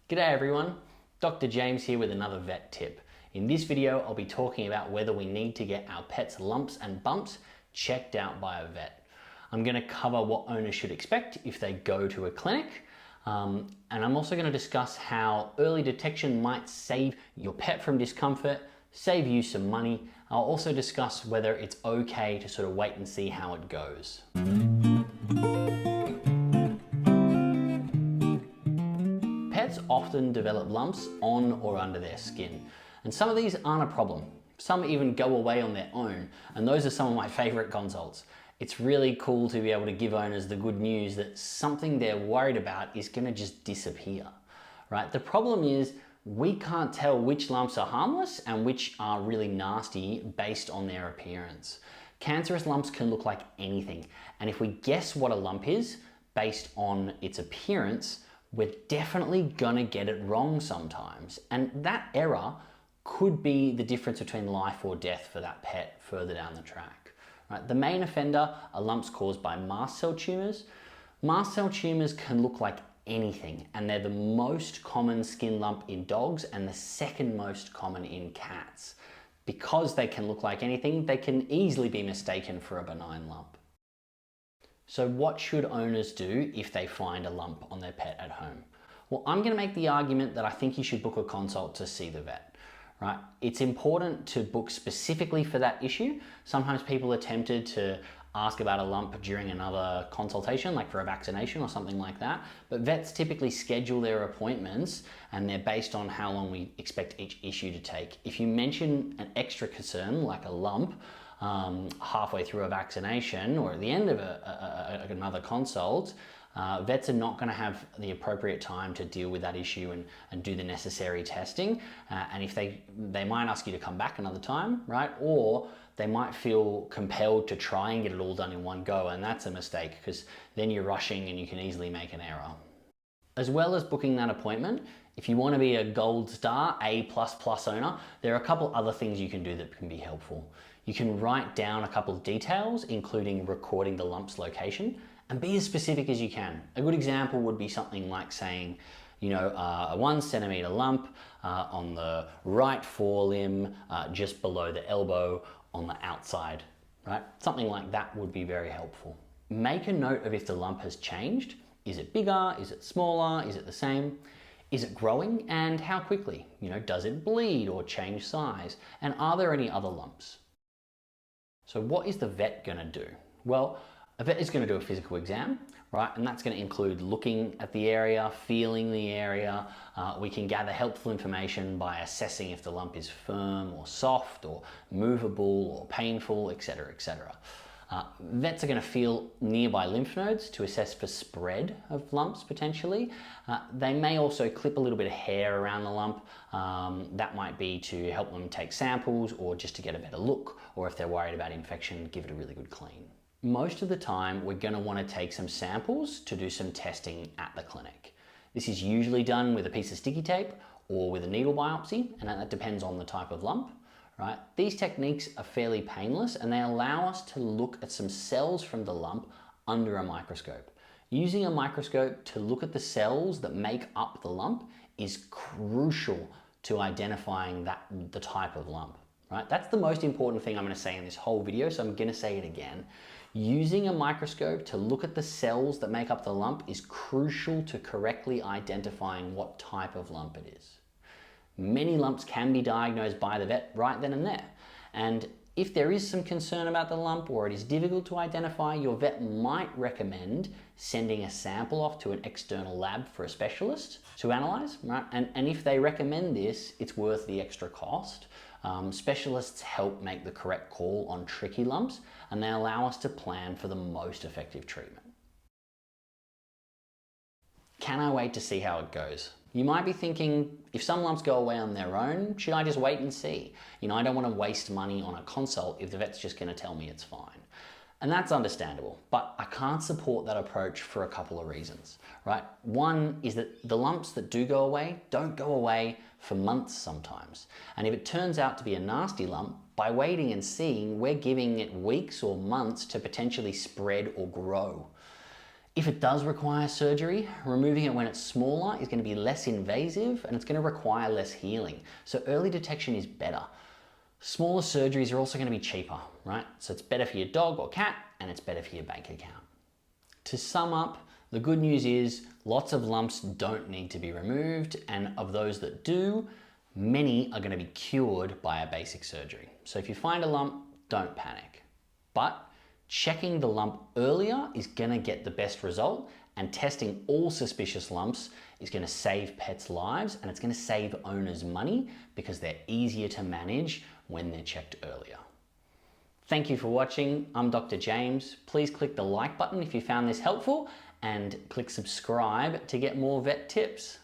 G'day everyone, Dr. James here with another vet tip. In this video, I'll be talking about whether we need to get our pet's lumps and bumps checked out by a vet. I'm going to cover what owners should expect if they go to a clinic, and I'm also going to discuss how early detection might save your pet from discomfort, save you some money. I'll also discuss whether it's okay to sort of wait and see how it goes. Pets often develop lumps on or under their skin, and some of these aren't a problem. Some even go away on their own, and those are some of my favorite consults. It's really cool to be able to give owners the good news that something they're worried about is going to just disappear, right? The problem is we can't tell which lumps are harmless and which are really nasty based on their appearance. Cancerous lumps can look like anything, and if we guess what a lump is based on its appearance, we're definitely gonna get it wrong sometimes. And that error could be the difference between life or death for that pet further down the track. Right? The main offender are lumps caused by mast cell tumors. Mast cell tumors can look like anything, and they're the most common skin lump in dogs and the second most common in cats. Because they can look like anything, they can easily be mistaken for a benign lump. So what should owners do if they find a lump on their pet at home? Well, I'm going to make the argument that I think you should book a consult to see the vet. Right? It's important to book specifically for that issue. Sometimes people are tempted to ask about a lump during another consultation, like for a vaccination or something like that. But vets typically schedule their appointments and they're based on how long we expect each issue to take. If you mention an extra concern, like a lump, halfway through a vaccination or at the end of another consult, vets are not going to have the appropriate time to deal with that issue and do the necessary testing. And if they might ask you to come back another time, right? Or they might feel compelled to try and get it all done in one go. And that's a mistake because then you're rushing and you can easily make an error. As well as booking that appointment, if you want to be a gold star, A++ owner, there are a couple other things you can do that can be helpful. You can write down a couple of details, including recording the lump's location, and be as specific as you can. A good example would be something like saying, you know, a 1 centimeter lump on the right forelimb, just below the elbow on the outside, right? Something like that would be very helpful. Make a note of if the lump has changed. Is it bigger? Is it smaller? Is it the same? Is it growing, and how quickly? You know, does it bleed or change size? And are there any other lumps? So what is the vet going to do? Well, a vet is going to do a physical exam, right? And that's going to include looking at the area, feeling the area. We can gather helpful information by assessing if the lump is firm or soft or movable or painful, etc., etc. Vets are going to feel nearby lymph nodes to assess for spread of lumps potentially. They may also clip a little bit of hair around the lump. That might be to help them take samples or just to get a better look, or if they're worried about infection, give it a really good clean. Most of the time, we're going to want to take some samples to do some testing at the clinic. This is usually done with a piece of sticky tape or with a needle biopsy, and that depends on the type of lump. Right? These techniques are fairly painless and they allow us to look at some cells from the lump under a microscope. Using a microscope to look at the cells that make up the lump is crucial to identifying the type of lump. Right? That's the most important thing I'm going to say in this whole video, so I'm going to say it again. Using a microscope to look at the cells that make up the lump is crucial to correctly identifying what type of lump it is. Many lumps can be diagnosed by the vet right then and there. And if there is some concern about the lump or it is difficult to identify, your vet might recommend sending a sample off to an external lab for a specialist to analyze, right? And if they recommend this, it's worth the extra cost. Specialists help make the correct call on tricky lumps, and they allow us to plan for the most effective treatment. Can I wait to see how it goes? You might be thinking, if some lumps go away on their own, should I just wait and see? You know, I don't want to waste money on a consult if the vet's just going to tell me it's fine. And that's understandable, but I can't support that approach for a couple of reasons, right? One is that the lumps that do go away don't go away for months sometimes. And if it turns out to be a nasty lump, by waiting and seeing, we're giving it weeks or months to potentially spread or grow. If it does require surgery, removing it when it's smaller is going to be less invasive and it's going to require less healing. So early detection is better. Smaller surgeries are also going to be cheaper, right? So it's better for your dog or cat and it's better for your bank account. To sum up, the good news is lots of lumps don't need to be removed, and of those that do, many are going to be cured by a basic surgery. So if you find a lump, don't panic. But checking the lump earlier is going to get the best result, and testing all suspicious lumps is going to save pets' lives and it's going to save owners money because they're easier to manage when they're checked earlier. Thank you for watching. I'm Dr. James. Please click the like button if you found this helpful and click subscribe to get more vet tips.